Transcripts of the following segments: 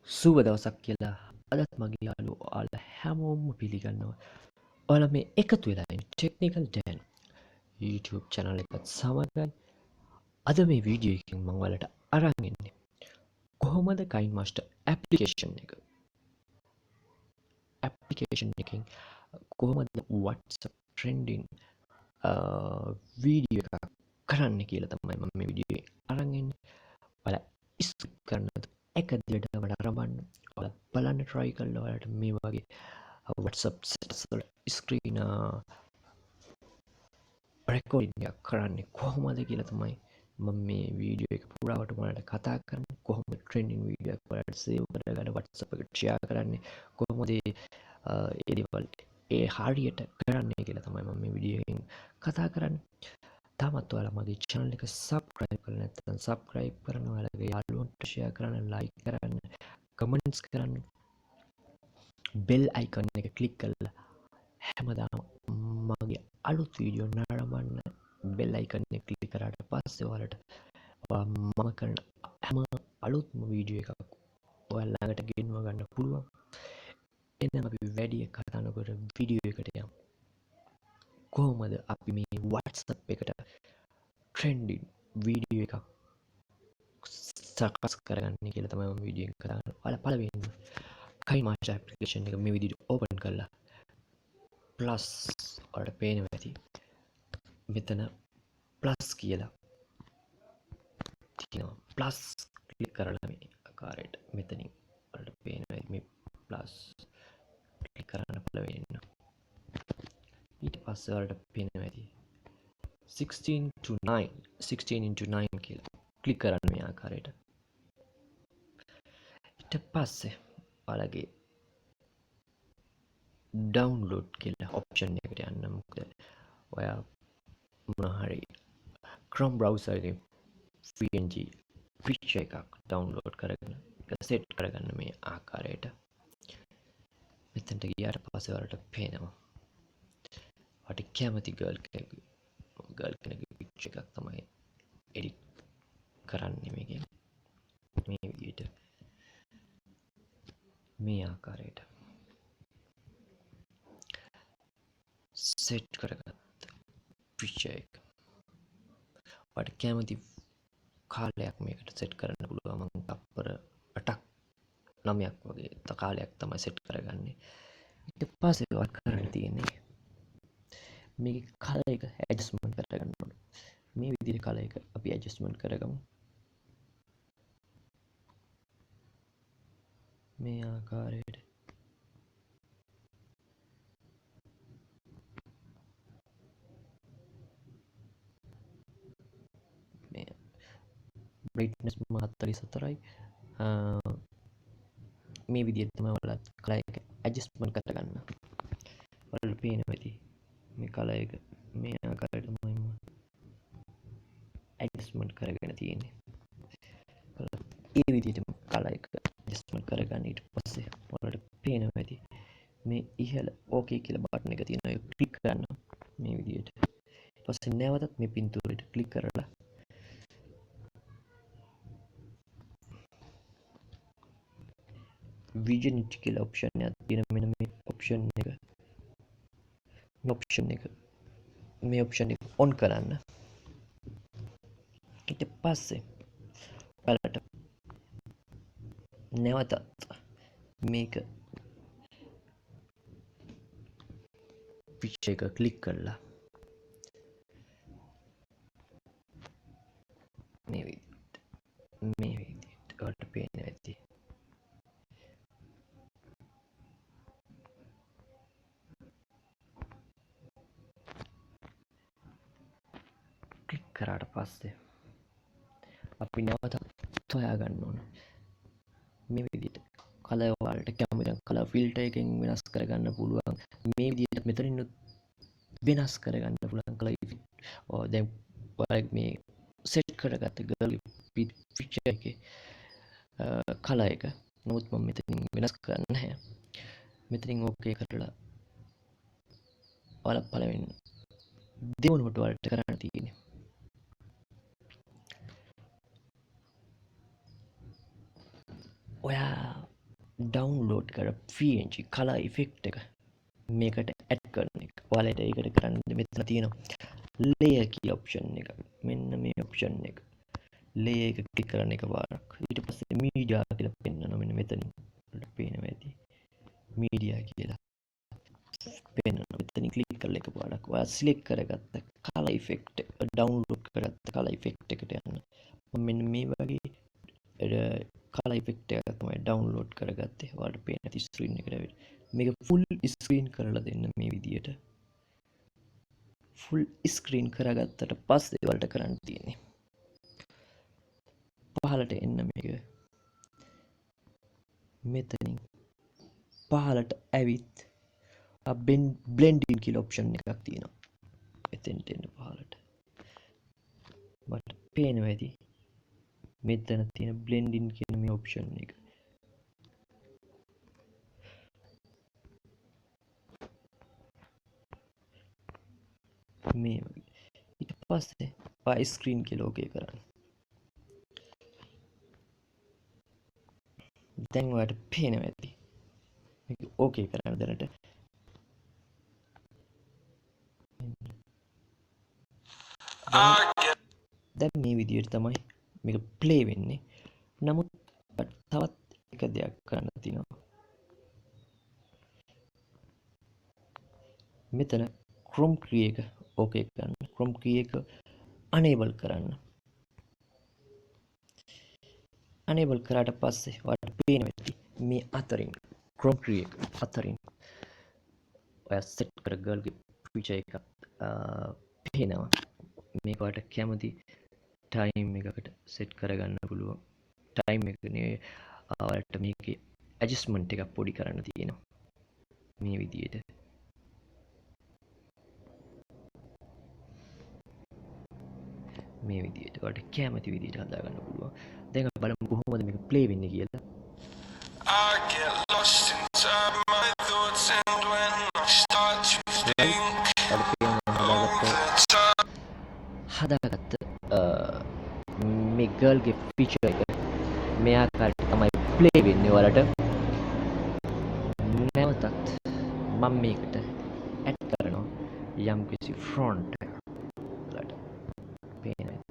සුබ දවසක් කියලා අදත් මගේ යාළුවෝ ඔයාලා හැමෝම පිළිගන්නවා. ඔයාලා මේ එකතු වෙලා ඉන්නේ ටෙක්නිකල් ඩෑන් YouTube channel එකත් සමගයි. අද මේ වීඩියෝ එකකින් මම ඔයාලට අරන් ඉන්නේ කොහොමද kinemaster application එකකින් කොහොමද WhatsApp trending වීඩියෝ එකක් කරන්න කියලා තමයි මම මේ වීඩියෝ එක අරන් ඉන්නේ. ඔයාලා ස්කිප් කරන්න එක දිගටම නරඹන්න. ඔයාලා බලන්න try කරලා ඔයාලට මේ වගේ WhatsApp status වල screen recording එකක් කරන්නේ කොහොමද කියලා තමයි මම මේ වීඩියෝ එක පුරාවට ඔයාලට කතා කරන්නේ. කොහොමද trending වීඩියෝ එකක් ඔයාලට save කරගන්න WhatsApp එකට share කරන්නේ, කොහොමද ඒ දේවල් ඒ හරියට කරන්නේ කියලා තමයි මම මේ වීඩියෝ එකෙන් කතා කරන්නේ. තාමත් ඔයාලා මගේ channel එක subscribe කරලා නැත්නම් subscribe කරන්න, ඔයාලගේ යාළුවන්ට share කරන්න, like කරන්න, comments කරන්න, bell icon එක click කරලා හැමදාම මගේ අලුත් වීඩියෝ නරඹන්න. bell icon එක click කරාට පස්සේ ඔයාලට මම කරන හැම අලුත්ම වීඩියෝ එකක් ඔයාලා ළඟට ගෙන්ව ගන්න පුළුවන්. එහෙනම් අපි වැඩි කතා නොකර වීඩියෝ එකට යමු. කොහොමද අපි මේ WhatsApp එකට trending වීඩියෝ එකක් සකස් කරගන්නේ කියලා තමයි මම වීඩියෝ එක කරන්නේ. ඔයාලා පළවෙනිම kinemaster application එක මේ විදිහට open කරලා plus ඔයාලට පේනවා ඇති මෙතන plus කියලා තියෙනවා. plus click කරලා මේ ආකාරයට මෙතනින් ඔයාලට පේනවා මේ plus click කරන්න පළවෙනිම. ඊට පස්සේ ඔයාලට පේනවා ඇති 16:9 කියලා click කරන්න මේ ආකාරයට. ඊට පස්සේ ඔයාලගේ download කියලා option එකට යන්න. මොකද ඔයා මොන හරි Chrome browser එකේ png picture එකක් download කරගෙන ඒක set කරගන්න මේ ආකාරයට. මෙතනට ගියාට පස්සේ ඔයාලට පේනවා ඔයාලට කැමති girl කෙනෙකුගේ picture එකක් තමයි edit කරන්නේ මේකෙන්. මේ විදිහට මේ ආකාරයට set කරගත්ත picture එක ඔයාලට කැමති කාලයක් මේකට set කරන්න පුළුවන්. මම තප්පර 8ක් 9ක් වගේ කාලයක් තමයි set කරගන්නේ. ඊට පස්සේ ඔයාලා කරන්න තියෙන්නේ මේකේ color එක adjustment කරගන්න ඕනේ. මේ විදිහට color එක අපි adjustment කරගමු. මේ ආකාරයට මේ brightness 44යි. මේ විදිහට තමයි ඔයාලා color එක adjustment කරගන්න. ඔයාලට පේනවා ඇති මේ color එක මේ ආකාරයට තමයි adjustment කරගෙන තියෙන්නේ. ඒ විදිහටම color එක adjustment කරගන්න. ඊට පස්සේ ඔයාලට පේනවා ඇති මේ ඉහළ okay කියලා බටන් එක තියෙනවා. ඒක ක්ලික් කරන්න මේ විදිහට. ඊට පස්සේ නැවතත් මේ පින්තූරයට ක්ලික් කරලා vignette කියලා option එකක් තියෙනවා. මෙන්න මේ option on කරන්න. ඊට පස්සේ ඔයාලට නැවතත් මේක picture එක ක්ලික් කරලා මේ විදිහට ඔයාලට පේනවා ඇති ක්ලික් කරාට පස්සේ අපි නැවතත් හොයාගන්න ඕන මේ විදිහට කලර් වලට කැමති කලර් ෆිල්ටර් එකෙන් වෙනස් කරගන්න පුළුවන්. මේ විදිහට මෙතනින් වෙනස් කරගන්න පුළුවන් කලර් දැන් ඔයාලා මේ සෙට් කරගත්ත ගර්ල් පික්චර් එකේ කලර් එක. නමුත් මම මෙතනින් වෙනස් කරන්නේ නැහැ. මෙතනින් ඕකේ කරලා ඔයාලා පළවෙනි දෙවනුවට ඔයාලට කරන්න තියෙන්නේ ඔයා ඩවුන්ලෝඩ් කර PNG කලා ඉෆෙක්ට් එක මේකට ඇඩ් කරන එක. ඔයාලට ඒකට කරන්න මෙතන තියෙනවා ලේයර් කිය ඔප්ෂන් එක. මෙන්න මේ ඔප්ෂන් එක. ලේයර් එක ක්ලික් කරන එක පාරක්. ඊට පස්සේ මීඩියා කියලා පෙන්වනවා. මෙන්න මෙතනින් ඔයාලට පේනවා ඇති. මීඩියා කියලා පෙන්වනවා. මෙතනින් ක්ලික් කරලා එක පාරක් ඔයා සිලෙක්ට් කරගත්ත කලර් ඉෆෙක්ට් එක ඩවුන්ලෝඩ් කරගත්ත කලර් ඉෆෙක්ට් එකට යන්න. මම මෙන්න මේ වගේ කලර් ඉෆෙක්ට් එක තමයි ඩවුන්ලෝඩ් කරගත්තේ. ඔයාලට පේන ඇති ස්ක්‍රීන් එකට ඇවිත්. මේක ෆුල් ස්ක්‍රීන් කරලා දෙන්න මේ විදියට. ෆුල් ස්ක්‍රීන් කරගත්තට පස්සේ ඔයාලට කරන්න තියෙන්නේ පහලට එන්න මේක මෙතනින් පහලට ඇවිත් බ්ලෙන්ඩින් කියලා ඔප්ෂන් එකක් තියෙනවා. එතෙන්ට එන්න පහලට. මට පේනවා ඇති මෙතන තියෙන බ්ලෙන්ඩින් කියන මේ ඔප්ෂන් එක. මේ වගේ. ඊට පස්සේ පා ස්ක්‍රීන් කියලා ඕකේ කරන්න. දැන් ඔයාලට පේනවා ඇති මේක ඕකේ කරන්න දැනට. දැන් මේ විදියට තමයි මේක ප්ලේ වෙන්නේ. නමුත් තවත් එක දෙයක් කරන්න තියෙනවා. මෙතන ක්‍රොම් ක්‍රී එක ඕකේ කරන්න. ක්‍රොම් ක්‍රී එක අනේබල් කරන්න. අනේබල් කරාට පස්සේ ඔයාලට පේනවා ඇති මේ අතරින් ක්‍රොම් ක්‍රී එක අතරින් ඔයා සෙට් කරගල්ගේ ෆීචර් එකක් පේනවා. මේක ඔයාලට කැමති ටයිම් එකකට සෙට් කරගන්න පුළුවන්. ටයිම් එක නේ ඔයාලට මේකේ ඇඩ්ජස්ට්මන්ට් එකක් පොඩි කරන්න තියෙනවා. මේ විදියට. මේ විදියට ඔයාලට කැමති විදියට හදාගන්න පුළුවන්. දැන් අපි බලමු කොහොමද මේක ප්ලේ වෙන්නේ කියලා. I get lost inside my thoughts and when I start to think හදාගත්ත මේ ගර්ල්ගේ ෆීචර් එක මේ ආකාරයට තමයි ප්ලේ වෙන්නේ ඔයාලට. නැවතත් මම මේකට ඇඩ් කරනවා යම්කිසි ෆොන්ට් එකක්. ඔයාලට පේන ඇති.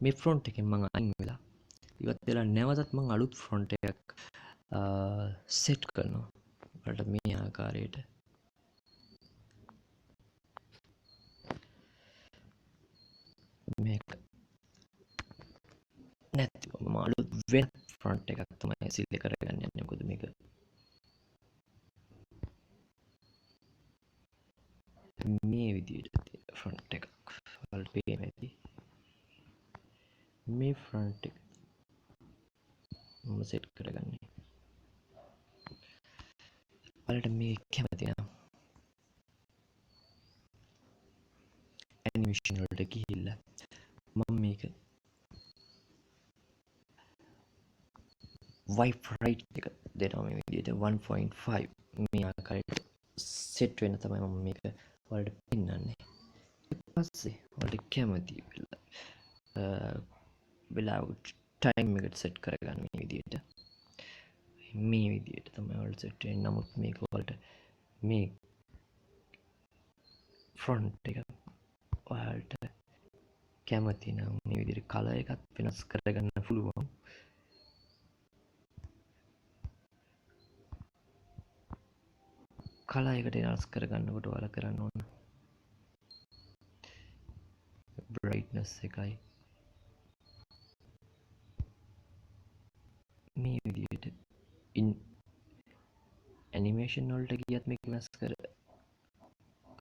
මේ ෆ්‍රොන්ට් එකෙන් මම අයින් වෙලා ඉවත් වෙලා නැවතත් මම අලුත් ෆ්‍රොන්ට් එකක් සෙට් කරනවා. ඔයාලට මේ ආකාරයට මේක නැතිව මම අලුත් වෙන ෆ්‍රොන්ට් එකක් තමයි සිලෙක්ට් කරගන්න යන්නේ. මොකද මේක මේ විදියට තියෙන ෆ්‍රොන්ට් එකක්. ඔයාලට පේනවා ඇති. මේ ෆ්‍රොන්ට් එක මම සෙට් කරගන්නේ. ඔයාලට මේ කැමති නම් ඇනිමේෂන් වලට ගිහිල්ලා මම මේක වයිප් රයිට් එක දෙනවා මේ විදිහට 1.5 මේ ආකාරයට සෙට් වෙන තමයි මම මේක ඔයාලට පෙන්වන්නේ. ඊට පස්සේ ඔයාලට කැමති වෙලාවට ටයිම් එකට සෙට් කරගන්න මේ විදිහට. මේ විදිහට තමයි ඔයාලට සෙට් වෙන්නේ. නමුත් මේක ඔයාලට මේ ෆ්‍රොන්ට් එක ඔයාලට කැමති නම් මේ විදිහට කලර් එකත් වෙනස් කරගන්න පුළුවන්. කලර් එකට වෙනස් කරගන්නකොට ඔයාලා කරන්න ඕන බ්‍රයිට්නස් එකයි ඉන් ඇනිමේෂන් වලට ගියත් මේක වෙනස්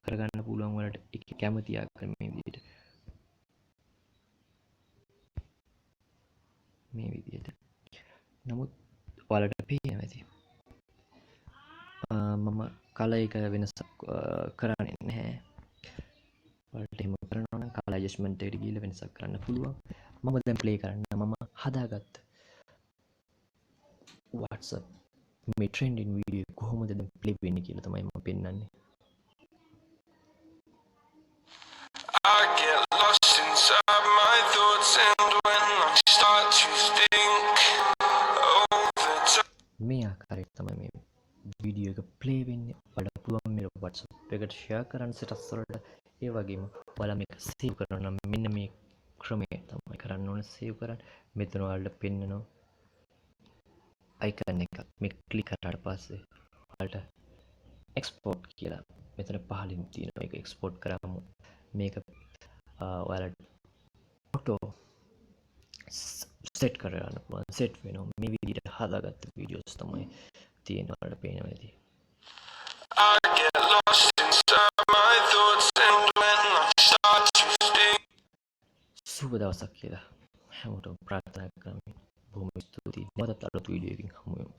කරගන්න පුළුවන් වලට එක කැමති ආකාර මේ විදිහට නමුත් ඔයාලට පේනවා ඇති මම කලර් එක වෙනසක් කරන්නේ නැහැ ඔයාලට එහෙම කරනවා නම් කලර් ඇඩ්ජස්ට්මන්ට් එකට ගිහලා වෙනසක් කරන්න පුළුවන් මම දැන් ප්ලේ කරන්න මම හදාගත්ත WhatsApp මේ ට්‍රෙන්ඩින් වීඩියෝ කොහොමද දැන් ප්ලේ වෙන්නේ කියලා තමයි මම පෙන්නන්නේ I get lost inside my thoughts, and when I start to think over time. මේ ආකාරයට තමයි මේ වීඩියෝ එක ප්ලේ වෙන්නේ ඔයාලට පුළුවන් මේක WhatsApp එකට ෂෙයා කරන්න ස්ටේටස් වලට ඒ වගේම ඔයාලා මේක සේව් කරනවා නම් මෙන්න මේ ක්‍රමය තමයි කරන්න ඕනේ සේව් කරන්න මෙතන ඔයාලට පෙන්නනවා අයිකන් එක මේ ක්ලික් කරාට පස්සේ ඔයාලට එක්ස්පෝර්ට් කියලා මෙතන පහලින් තියෙනවා ඒක එක්ස්පෝර්ට් කරාම මේක ඔයාලට ෆොටෝ සෙට් කරගන්න පුළුවන් සෙට් වෙනවා මේ විදිහට හදාගත්ත වීඩියෝස් තමයි තියෙනවා ඔයාලට පේනවා ඇති I get lost inside my thoughts, and when I start to think. සුබ දවසක් කියලා හැමෝටම ප්‍රාර්ථනා කරමි බොහොම ස්තුතියි නැවතත් අලුත් වීඩියෝ එකකින් හමු වෙමු